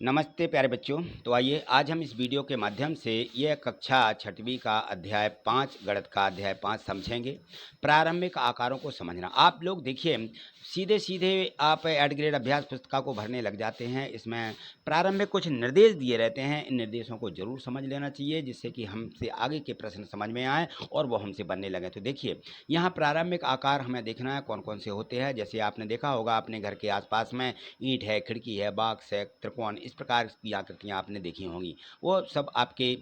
नमस्ते प्यारे बच्चों। तो आइए आज हम इस वीडियो के माध्यम से यह कक्षा 6वीं का अध्याय 5 गणित का अध्याय 5 समझेंगे। प्रारंभिक आकारों को समझना। आप लोग देखिए सीधे सीधे आप एड ग्रेड अभ्यास पुस्तिका को भरने लग जाते हैं। इसमें प्रारंभिक कुछ निर्देश दिए रहते हैं, इन निर्देशों को जरूर समझ लेना चाहिए जिससे कि हमसे आगे के प्रश्न समझ में आए और वो हमसे बनने लगे। तो देखिए यहाँ प्रारंभिक आकार हमें देखना है कौन कौन से होते हैं। जैसे आपने देखा होगा अपने घर के आसपास में ईंट है, खिड़की है, बॉक्स है, त्रिकोण, इस प्रकार की आकृतियाँ आपने देखी होंगी। वो सब आपके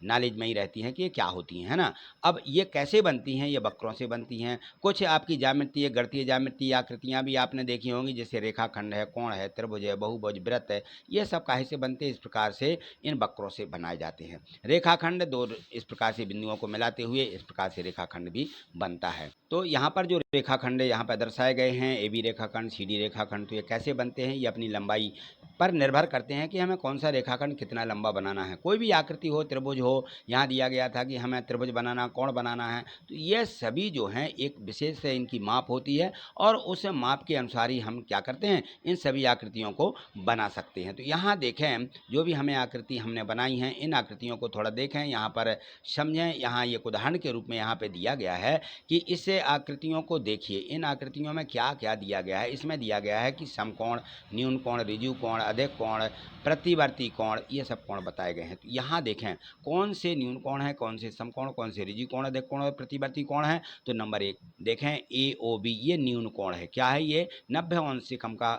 नॉलेज में ही रहती हैं कि ये क्या होती हैं, है ना। अब ये कैसे बनती हैं? ये वक्रों से बनती हैं। कुछ आपकी ज्यामितीय गणितीय ज्यामितीय आकृतियाँ भी आपने देखी होंगी, जैसे रेखाखंड है, कोण है, त्रिभुज है, बहुभुज, वृत्त है। ये सब काहे से बनते हैं? इस प्रकार से इन वक्रों से बनाए जाते हैं। रेखाखंड दो इस प्रकार से बिंदुओं को मिलाते हुए इस प्रकार से रेखाखंड भी बनता है। तो यहाँ पर जो रेखाखंड यहाँ पर दर्शाए गए हैं, ए बी रेखाखंड, सी डी रेखाखंड, तो ये कैसे बनते हैं? ये अपनी लंबाई पर निर्भर करते हैं कि हमें कौन सा रेखाखंड कितना लंबा बनाना है। कोई भी आकृति हो, त्रिभुज हो, यहाँ दिया गया था कि हमें त्रिभुज बनाना, कोण बनाना है, तो ये सभी जो हैं एक विशेष इनकी माप होती है और उस माप के अनुसार ही हम क्या करते हैं, इन सभी आकृतियों को बना सकते हैं। तो यहाँ देखें जो भी हमें आकृति हमने बनाई हैं, इन आकृतियों को थोड़ा देखें, यहाँ पर समझें। यहाँ एक उदाहरण के रूप में यहाँ पे दिया गया है कि इस आकृतियों को देखिए। इन आकृतियों में क्या क्या दिया गया है? इसमें दिया गया है कि समकोण, न्यून कोण, ऋजु कोण, अधिक कोण, प्रतिवर्ती कोण, ये सब कोण बताए गए हैं। तो यहाँ देखें कौन से न्यून कोण है, कौन से समकोण, कौन से ऋजु कोण, अधिक कोण और प्रतिवर्ती कोण है। तो नंबर 1 देखें ए ओ बी, ये न्यून कोण है। क्या है ये? 90 अंश से कम का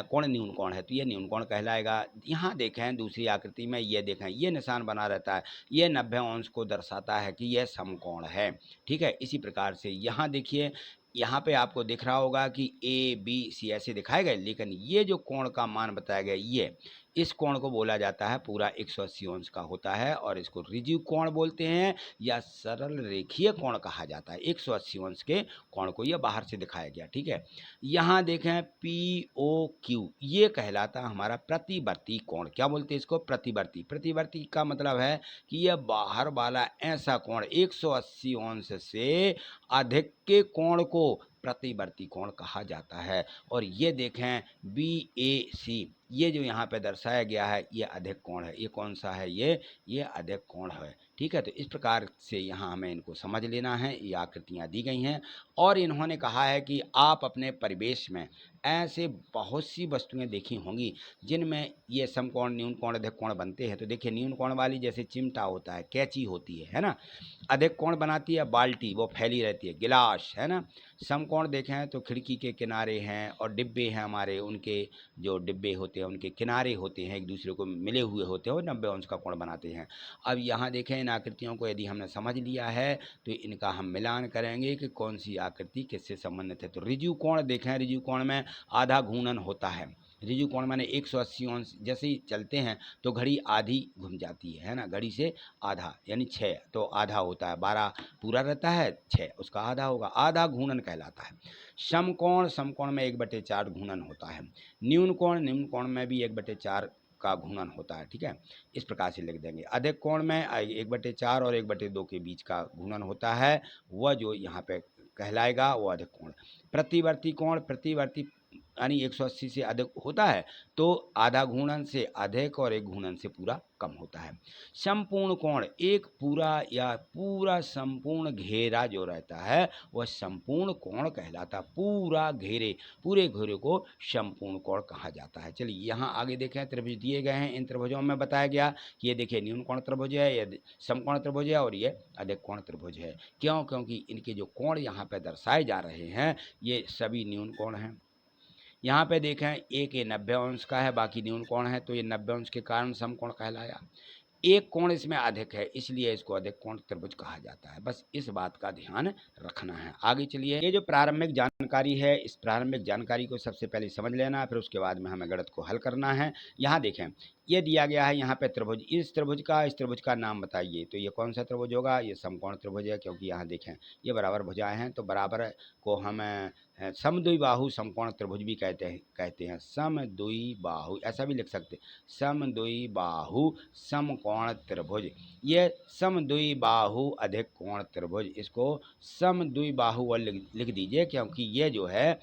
कोण न्यून कोण है, तो ये न्यून कोण कहलाएगा। यहाँ देखें दूसरी आकृति में, ये देखें ये निशान बना रहता है, ये 90 अंश को दर्शाता है कि यह समकोण है। ठीक है, इसी प्रकार से यहाँ देखिए, यहाँ पे आपको दिख रहा होगा कि ए बी सी ऐसे दिखाए गए, लेकिन ये जो कोण का मान बताया गया, ये इस कोण को बोला जाता है पूरा 180 अंश का होता है और इसको ऋजु कोण बोलते हैं या सरल रेखीय कोण कहा जाता है। 180 अंश के कोण को ये बाहर से दिखाया गया। ठीक है, यहाँ देखें पी ओ क्यू, ये कहलाता है हमारा प्रतिवर्ती कोण। क्या बोलते हैं इसको? प्रतिवर्ती। प्रतिवर्ती का मतलब है कि यह बाहर वाला ऐसा कोण 180 अंश से अधिक के कोण को प्रतिवर्ती कोण कहा जाता है। और ये देखें बी ए सी, ये जो यहाँ पे दर्शाया गया है ये अधिक कोण है। ये कौन सा है? ये अधिक कोण है। ठीक है, तो इस प्रकार से यहाँ हमें इनको समझ लेना है। ये आकृतियाँ दी गई हैं और इन्होंने कहा है कि आप अपने परिवेश में ऐसे बहुत सी वस्तुएं देखी होंगी जिनमें ये समकोण, न्यून कोण, अधिक कोण बनते हैं। तो देखिए न्यून कोण वाली जैसे चिमटा होता है, कैंची होती है ना। अधिक कोण बनाती है बाल्टी, वो फैली रहती है, गिलास, है ना। समकोण देखें तो खिड़की के किनारे हैं और डिब्बे हैं हमारे, उनके जो डिब्बे होते हैं उनके किनारे होते हैं, एक दूसरे को मिले हुए होते हैं और 90 अंश का कोण बनाते हैं। अब यहाँ देखें इन आकृतियों को यदि हमने समझ लिया है तो इनका हम मिलान करेंगे कि कौन सी आकृति किससे संबंधित है। तो ऋजु कोण देखें, ऋजु कोण में आधा घूर्णन होता है। ऋजु कोण माने 180 अंश, जैसे ही चलते हैं तो घड़ी आधी घूम जाती है ना। घड़ी से आधा यानी 6, तो आधा होता है, 12 पूरा रहता है, 6 उसका आधा होगा, आधा घूर्णन कहलाता है। समकोण, समकोण में 1/4 घूर्णन होता है। न्यून कोण, न्यून कोण में भी 1/4 का घूर्णन होता है। ठीक है, इस प्रकार से लिख देंगे। अधिक कोण में 1/4 और 1/2 के बीच का घूर्णन होता है, वह जो यहाँ पे कहलाएगा वो अधिक कोण। प्रतिवर्ती कोण, प्रतिवर्ती यानी 180 से अधिक होता है तो आधा घूर्णन से अधिक और एक घूर्णन से पूरा कम होता है। संपूर्ण कोण, एक पूरा या पूरा संपूर्ण घेरा जो रहता है वह संपूर्ण कोण कहलाता है। पूरा घेरे, पूरे घेरे को संपूर्ण कोण कहा जाता है। चलिए यहाँ आगे देखें, त्रिभुज दिए गए हैं। इन त्रिभुजों में बताया गया कि ये देखिए न्यून कोण त्रिभुज है, ये समकोण त्रिभुज है और ये अधिक कोण त्रिभुज है। क्यों? क्योंकि इनके जो कोण यहाँ पे दर्शाए जा रहे हैं ये सभी न्यून कोण हैं। यहाँ पे देखें एक ये 90 अंश का है, बाकी न्यून कोण है, तो ये 90 अंश के कारण समकोण कहलाया। एक कोण इसमें अधिक है इसलिए इसको अधिक कोण त्रिभुज कहा जाता है। बस इस बात का ध्यान रखना है। आगे चलिए, ये जो प्रारंभिक जानकारी है इस प्रारंभिक जानकारी को सबसे पहले समझ लेना, फिर उसके बाद में हमें गणित को हल करना है। यहाँ देखें ये दिया गया है यहाँ पे त्रिभुज, इस त्रिभुज का नाम बताइए। तो ये कौन सा त्रिभुज होगा? ये समकोण त्रिभुज है, क्योंकि यहाँ देखें ये बराबर भुजाएं हैं, तो बराबर को हम समद्विबाहु समकोण त्रिभुज भी कहते हैं। समद्विबाहु ऐसा भी लिख सकते, समद्विबाहु समकोण त्रिभुज। ये समद्विबाहु अधिक कोण त्रिभुज, इसको समद्विबाहु और लिख दीजिए, क्योंकि ये जो है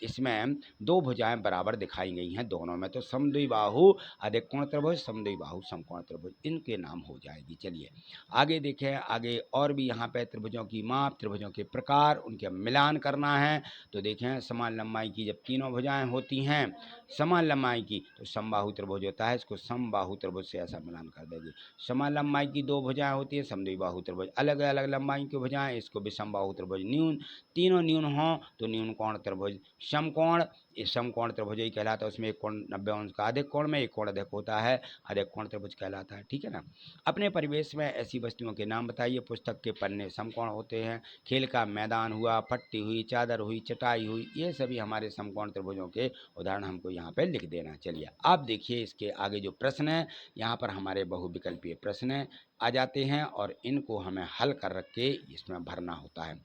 इसमें दो भुजाएं बराबर दिखाई गई हैं दोनों में। तो समद्विबाहु अधिक अधिक कोण त्रिभुज, समद्विबाहु समकोण त्रिभुज, इनके नाम हो जाएगी। चलिए आगे देखें, आगे और भी यहाँ पे त्रिभुजों की माप, त्रिभुजों के प्रकार, उनके मिलान करना है। तो देखें, समान लंबाई की जब तीनों भुजाएं होती हैं समान लंबाई की, तो समबाहु त्रिभुज होता है, इसको समबाहु त्रिभुज से ऐसा मिलान कर देंगे। समान लंबाई की दो भुजाएं होती है समद्विबाहु त्रिभुज, अलग अलग लंबाई की भुजाएं, इसको विषमबाहु त्रिभुज। न्यून, तीनों न्यून हों तो न्यून कोण त्रिभुज। समकोण, ये समकोण त्रिभुज ही कहलाता है, उसमें एक कोण 90 अंश का अधिक कोण में एक कोण अधिक होता है, अधिक कोण त्रिभुज कहलाता है। ठीक है ना। अपने परिवेश में ऐसी वस्तुओं के नाम बताइए। पुस्तक के पन्ने समकोण होते हैं, खेल का मैदान हुआ, पट्टी हुई, चादर हुई, चटाई हुई, ये सभी हमारे समकोण त्रिभुजों के उदाहरण हमको यहाँ पे लिख देना। चलिए आप देखिए इसके आगे जो प्रश्न है, यहाँ पर हमारे बहुविकल्पीय प्रश्न आ जाते हैं और इनको हमें हल कर रख के इसमें भरना होता है।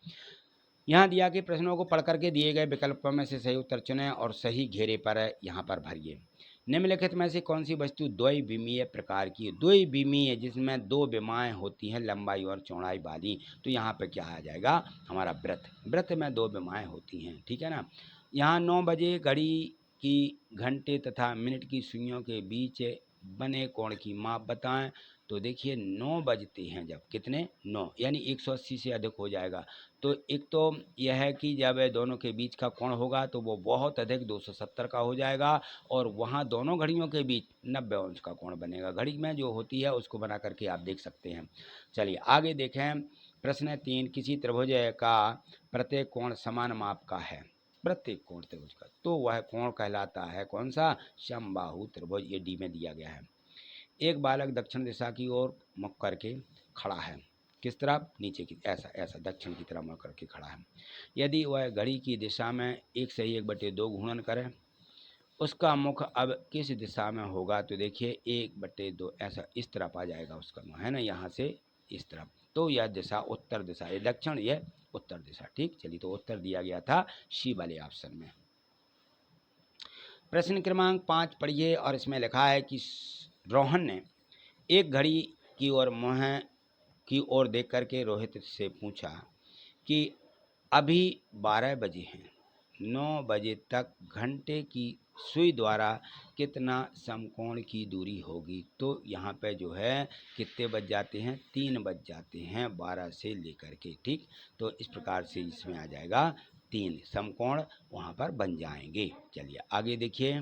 यहाँ दिया गए प्रश्नों को पढ़ करके दिए गए विकल्पों में से सही उत्तर चुनें और सही घेरे पर यहाँ पर भरिए। निम्नलिखित में से कौन सी वस्तु द्वैविमीय प्रकार की है? द्वैविमीय जिसमें दो विमाएँ होती हैं लंबाई और चौड़ाई वाली, तो यहाँ पे क्या आ जाएगा हमारा वृत्त। वृत्त में दो विमाएँ होती हैं, ठीक है ना। यहाँ 9 बजे घड़ी की घंटे तथा मिनट की सुइयों के बीच बने कोण की माप बताएं। तो देखिए 9 बजते हैं जब, कितने 9, यानी 180 से अधिक हो जाएगा। तो एक तो यह है कि जब दोनों के बीच का कोण होगा तो वो बहुत अधिक 270 का हो जाएगा, और वहाँ दोनों घड़ियों के बीच 90 अंश का कोण बनेगा। घड़ी में जो होती है उसको बना करके आप देख सकते हैं। चलिए आगे देखें, प्रश्न 3, किसी त्रिभुज का प्रत्येक कोण समान माप का है, प्रत्येक कोण त्रिभुज का, तो वह कोण कहलाता है कौन सा? समबाहु त्रिभुज। ये डी में दिया गया है। एक बालक दक्षिण दिशा की ओर मुख करके खड़ा है, किस तरफ? नीचे की, ऐसा ऐसा दक्षिण की तरफ मुख करके खड़ा है। यदि वह घड़ी की दिशा में 1/2 घूर्णन करे, उसका मुख अब किस दिशा में होगा? तो देखिए 1/2 ऐसा इस तरफ आ जाएगा उसका मुख, है ना, यहाँ से इस तरफ। तो यह दिशा उत्तर दिशा, ये दक्षिण, यह उत्तर दिशा। ठीक, चलिए तो उत्तर दिया गया था सी वाले ऑप्शन में। प्रश्न क्रमांक 5 पढ़िए और इसमें लिखा है कि रोहन ने एक घड़ी की ओर मुँह की ओर देख करके रोहित से पूछा कि अभी 12 बजे हैं, 9 बजे तक घंटे की सुई द्वारा कितना समकोण की दूरी होगी? तो यहाँ पे जो है कितने बज जाते हैं? 3 बज जाते हैं 12 से लेकर के। ठीक, तो इस प्रकार से इसमें आ जाएगा 3 समकोण वहाँ पर बन जाएंगे। चलिए आगे देखिए।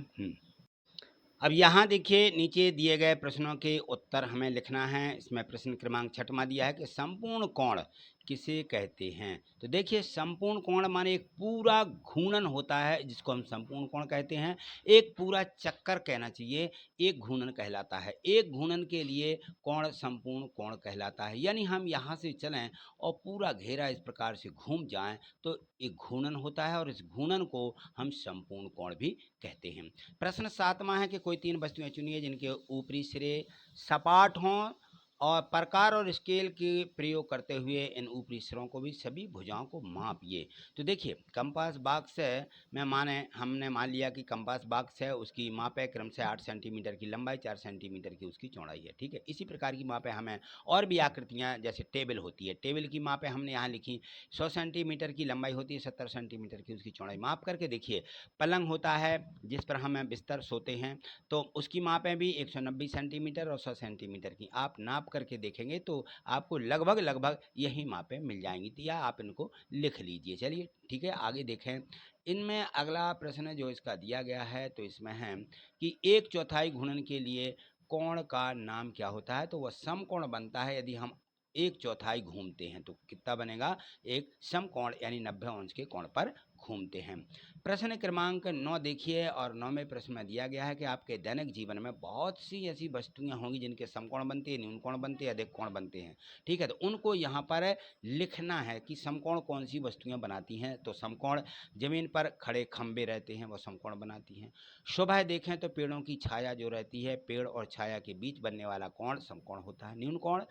अब यहाँ देखिए नीचे दिए गए प्रश्नों के उत्तर हमें लिखना है। इसमें प्रश्न क्रमांक 6वां दिया है कि संपूर्ण कोण किसे कहते हैं? तो देखिए संपूर्ण कोण माने एक पूरा घूर्णन होता है जिसको हम संपूर्ण कोण कहते हैं। एक पूरा चक्कर कहना चाहिए, एक घूर्णन कहलाता है। एक घूर्णन के लिए कोण संपूर्ण कोण कहलाता है। यानी हम यहाँ से चलें और पूरा घेरा इस प्रकार से घूम जाएं तो एक घूर्णन होता है, और इस घूर्णन को हम संपूर्ण कोण भी कहते हैं। प्रश्न 7वां है कि कोई 3 वस्तुएं चुनिए जिनके ऊपरी सिरे सपाट हों और प्रकार और स्केल के प्रयोग करते हुए इन ऊपरी सिरों को भी सभी भुजाओं को मापिए। तो देखिए कंपास बॉक्स है, हमने मान लिया कि कंपास बॉक्स है, उसकी माप है क्रम से 8 सेंटीमीटर की लंबाई, 4 सेंटीमीटर की उसकी चौड़ाई है। ठीक है, इसी प्रकार की मापें हमें और भी आकृतियाँ जैसे टेबल होती है, टेबल की मापें हमने यहाँ लिखी। 100 सेंटीमीटर की लंबाई होती है, 70 सेंटीमीटर की उसकी चौड़ाई। माप करके देखिए, पलंग होता है जिस पर हम बिस्तर सोते हैं, तो उसकी मापें भी 190 सेंटीमीटर और 100 सेंटीमीटर की। आप नाप करके देखेंगे तो आपको लगभग यही मापें मिल जाएंगी, तो या आप इनको लिख लीजिए। चलिए ठीक है, आगे देखें। इनमें अगला प्रश्न जो इसका दिया गया है, तो इसमें है कि 1/4 घूर्णन के लिए कोण का नाम क्या होता है? तो वह समकोण बनता है यदि हम 1/4 घूमते हैं। तो कितना बनेगा? एक समकोण, यानी 90 अंश के कोण पर घूमते हैं। प्रश्न क्रमांक 9 देखिए, और 9वें प्रश्न में दिया गया है कि आपके दैनिक जीवन में बहुत सी ऐसी वस्तुएं होंगी जिनके समकोण बनते हैं, न्यून कोण बनते हैं, अधिक कोण बनते हैं। ठीक है, तो उनको यहाँ पर लिखना है कि समकोण कौन सी वस्तुएं बनाती हैं। तो समकोण, जमीन पर खड़े खंबे रहते हैं, वह समकोण बनाती हैं। सुबह देखें तो पेड़ों की छाया जो रहती है, पेड़ और छाया के बीच बनने वाला कोण समकोण होता है। न्यून कोण,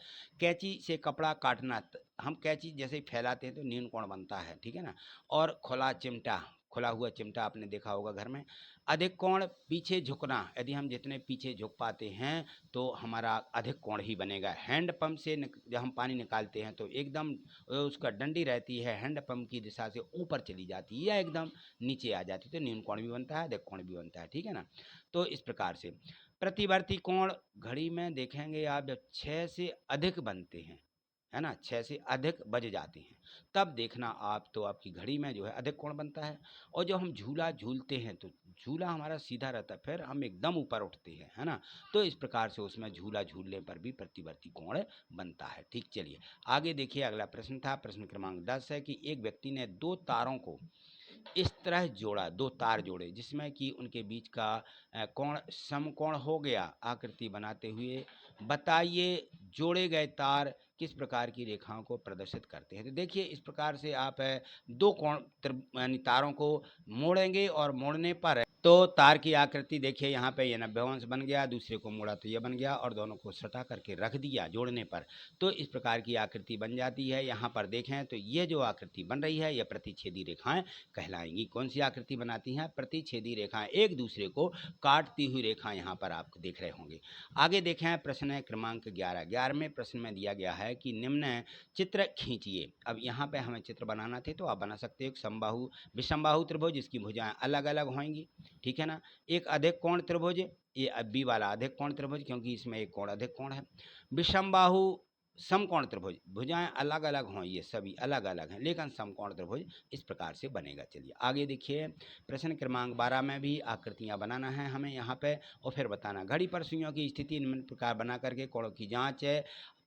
कैंची से कपड़ा काटना, हम कैंची जैसे ही फैलाते हैं तो न्यून कोण बनता है। ठीक है ना। और खुला चिमटा, खुला हुआ चिमटा आपने देखा होगा घर में। अधिक कोण, पीछे झुकना, यदि हम जितने पीछे झुक पाते हैं तो हमारा अधिक कोण ही बनेगा। हैंड पंप से जब हम पानी निकालते हैं तो एकदम उसका डंडी रहती है हैंड पंप की दिशा से ऊपर चली जाती है या एकदम नीचे आ जाती है, तो न्यून कोण भी बनता है, अधिक कोण भी बनता है। ठीक है ना। तो इस प्रकार से प्रतिवर्ती कोण घड़ी में देखेंगे आप जब 6 से अधिक बनते हैं, है ना? 6 से अधिक बज जाते हैं, तब देखना आप तो आपकी घड़ी में जो है अधिक कोण बनता है। और जब हम झूला झूलते हैं तो झूला हमारा सीधा रहता है, फिर हम एकदम ऊपर उठते हैं, है ना? तो इस प्रकार से उसमें झूला झूलने पर भी प्रतिवर्ती कोण बनता है। ठीक, चलिए आगे देखिए। अगला प्रश्न था, प्रश्न क्रमांक 10 है कि एक व्यक्ति ने 2 तारों को इस तरह जोड़ा, 2 तार जोड़े जिसमें कि उनके बीच का कोण समकोण हो गया। आकृति बनाते हुए बताइए जोड़े गए तार किस प्रकार की रेखाओं को प्रदर्शित करते हैं। तो देखिए इस प्रकार से आप 2 कोण यानी तारों को मोड़ेंगे और मोड़ने पर तो तार की आकृति देखिए यहाँ पे ये 90 अंश बन गया, दूसरे को मोड़ा तो ये बन गया और दोनों को सटा करके रख दिया जोड़ने पर, तो इस प्रकार की आकृति बन जाती है। यहाँ पर देखें तो ये जो आकृति बन रही है ये प्रतिच्छेदी रेखाएं कहलाएंगी। कौन सी आकृति बनाती हैं? प्रतिच्छेदी रेखाएं, एक दूसरे को काटती हुई रेखा यहाँ पर आप देख रहे होंगे। आगे देखें प्रश्न क्रमांक 11। 11वें प्रश्न में दिया गया है कि निम्न चित्र खींचिए। अब यहाँ पे हमें चित्र बनाना थे तो आप बना सकते हो। एक समबाहु विषमबाहु त्रिभुज जिसकी भुजाएं अलग अलग होंगी, ठीक है ना। एक अधिक कोण त्रिभुज, ये बी वाला अधिक कोण त्रिभुज क्योंकि इसमें एक कोण अधिक कोण है। विषमबाहु समकोण त्रिभुज, भुजाएं अलग अलग हों, ये सभी अलग अलग हैं लेकिन समकोण त्रिभुज इस प्रकार से बनेगा। चलिए आगे देखिए। प्रश्न क्रमांक 12 में भी आकृतियां बनाना है हमें यहाँ पे और फिर बताना। घड़ी पर सुइयों की स्थिति निम्न प्रकार बना करके कोणों की जांच है।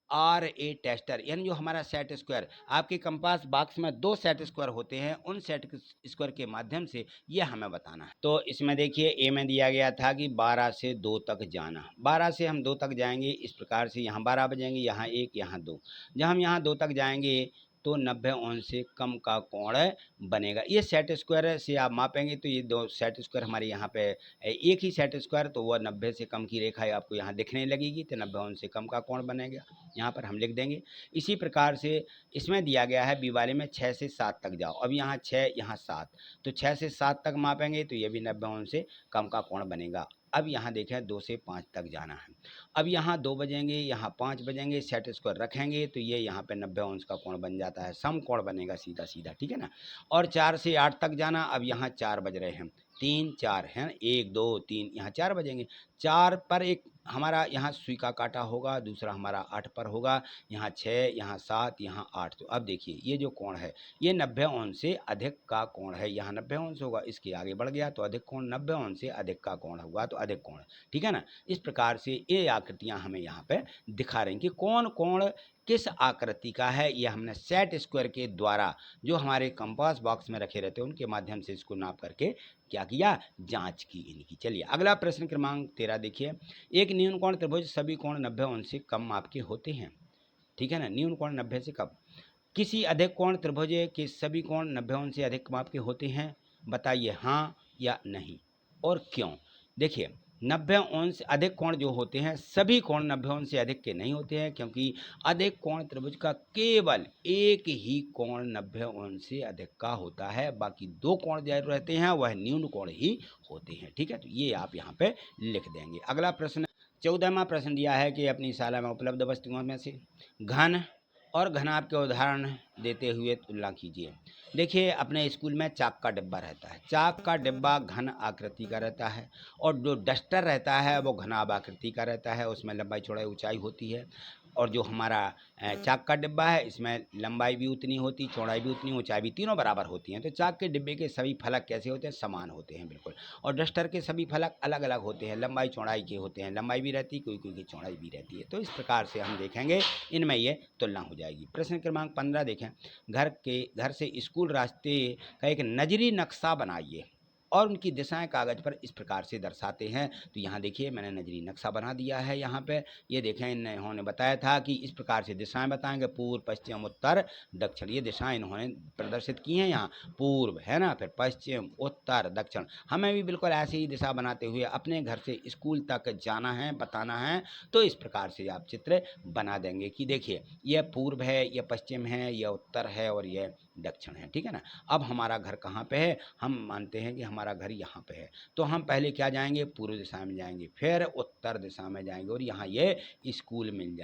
RA टेस्टर यानी जो हमारा सेट स्क्वायर, आपके कंपास बॉक्स में 2 सेट स्क्वायर होते हैं, उन सेट स्क्वायर के माध्यम से ये हमें बताना है। तो इसमें देखिए ए में दिया गया था कि 12 से 2 तक जाना, 12 से हम 2 तक जाएंगे। इस प्रकार से यहाँ 12 बजेंगे, यहाँ 1, यहाँ 2। जब हम यहाँ 2 तक जाएंगे तो 90 अंश से कम का कोण बनेगा। ये सेट स्क्वायर से आप मापेंगे तो ये 2 सेट स्क्वायर हमारे यहाँ पे एक ही सेट स्क्वायर, तो वह 90 से कम की रेखा आपको यहाँ दिखने लगेगी, तो 90 अंश से कम का कोण बनेगा। यहाँ पर हम लिख देंगे। इसी प्रकार से इसमें दिया गया है बी वाले में 6 से 7 तक जाओ। अब यहाँ 6, यहाँ 7, तो 6 से 7 तक मापेंगे तो ये भी 90 अंश से कम का कोण बनेगा। अब यहाँ देखें 2 से 5 तक जाना है। अब यहाँ 2 बजेंगे, यहाँ 5 बजेंगे, सेट स्क्वायर रखेंगे तो ये यहाँ पे 90 अंश का कोण बन जाता है, सम कोण बनेगा सीधा सीधा, ठीक है ना। और 4 से 8 तक जाना। अब यहाँ 4 बज रहे हैं, 3, 4 है, 1, 2, 3, यहाँ 4 बजेंगे। 4 पर एक हमारा यहाँ सुई का काटा होगा, दूसरा हमारा 8 पर होगा, यहाँ 6, यहाँ 7, यहाँ 8। तो अब देखिए ये जो कोण है ये 90 अंश से अधिक का कोण है। यहाँ 90 अंश होगा, इसके आगे बढ़ गया तो अधिक कोण, 90 अंश से अधिक का कोण होगा तो अधिक कोण, ठीक है ना। इस प्रकार से ये आकृतियाँ हमें यहाँ पे दिखा रही हैं कि कौन कोण किस आकृति का है। ये हमने सेट स्क्वायर के द्वारा जो हमारे कंपास बॉक्स में रखे रहते हैं उनके माध्यम से इसको नाप करके क्या किया, जांच की इनकी। चलिए अगला प्रश्न क्रमांक 13 देखिए। एक न्यून कोण त्रिभुज सभी कोण 90 अंश से कम माप के होते हैं, ठीक है ना। न्यून कोण 90 से कम। किसी अधिक कोण त्रिभुज के सभी कोण 90 अंश से अधिक माप के होते हैं, बताइए हाँ या नहीं और क्यों। देखिए 90 अंश अधिक कोण जो होते हैं सभी कोण 90 अंश से अधिक के नहीं होते हैं, क्योंकि अधिक कोण त्रिभुज का केवल एक ही कोण 90 अंश से अधिक का होता है, बाकी 2 कोण जो रहते हैं वह न्यून कोण ही होते हैं, ठीक है। तो ये आप यहाँ पे लिख देंगे। अगला प्रश्न 14वां प्रश्न दिया है कि अपनी शाला में उपलब्ध वस्तुओं में से घन और घनाभ के उदाहरण देते हुए तुलना कीजिए। देखिए अपने स्कूल में चाक का डिब्बा रहता है, चाक का डिब्बा घन आकृति का रहता है और जो डस्टर रहता है वो घनाभ आकृति का रहता है, उसमें लंबाई चौड़ाई ऊंचाई होती है। और जो हमारा चाक का डिब्बा है इसमें लंबाई भी उतनी होती, चौड़ाई भी उतनी, ऊंचाई भी, तीनों बराबर होती हैं। तो चाक के डिब्बे के सभी फलक कैसे होते हैं, समान होते हैं बिल्कुल। और डस्टर के सभी फलक अलग अलग होते हैं, लंबाई चौड़ाई के होते हैं, लंबाई भी रहती है, कोई कोई की चौड़ाई भी रहती है। तो इस प्रकार से हम देखेंगे इनमें ये तुलना हो जाएगी। प्रश्न क्रमांक 15 देखें। घर से स्कूल रास्ते का एक नजरी नक्शा बनाइए और उनकी दिशाएं कागज पर इस प्रकार से दर्शाते हैं। तो यहाँ देखिए मैंने नजरी नक्शा बना दिया है। यहाँ पे ये देखें इन्होंने बताया था कि इस प्रकार से दिशाएं बताएंगे, पूर्व, पश्चिम, उत्तर, दक्षिण। ये दिशाएं इन्होंने प्रदर्शित की हैं। यहाँ पूर्व है ना, फिर पश्चिम, उत्तर, दक्षिण। हमें भी बिल्कुल ऐसे ही दिशा बनाते हुए अपने घर से स्कूल तक जाना है, बताना है। तो इस प्रकार से आप चित्र बना देंगे कि देखिए यह पूर्व है, यह पश्चिम है, यह उत्तर है और यह दक्षिण है, ठीक है ना। अब हमारा घर कहाँ पे है, हम मानते हैं कि हमारा घर यहाँ पे है, तो हम पहले क्या जाएंगे, पूर्व दिशा में जाएंगे, फिर उत्तर दिशा में जाएंगे और यहाँ ये स्कूल मिल जाए।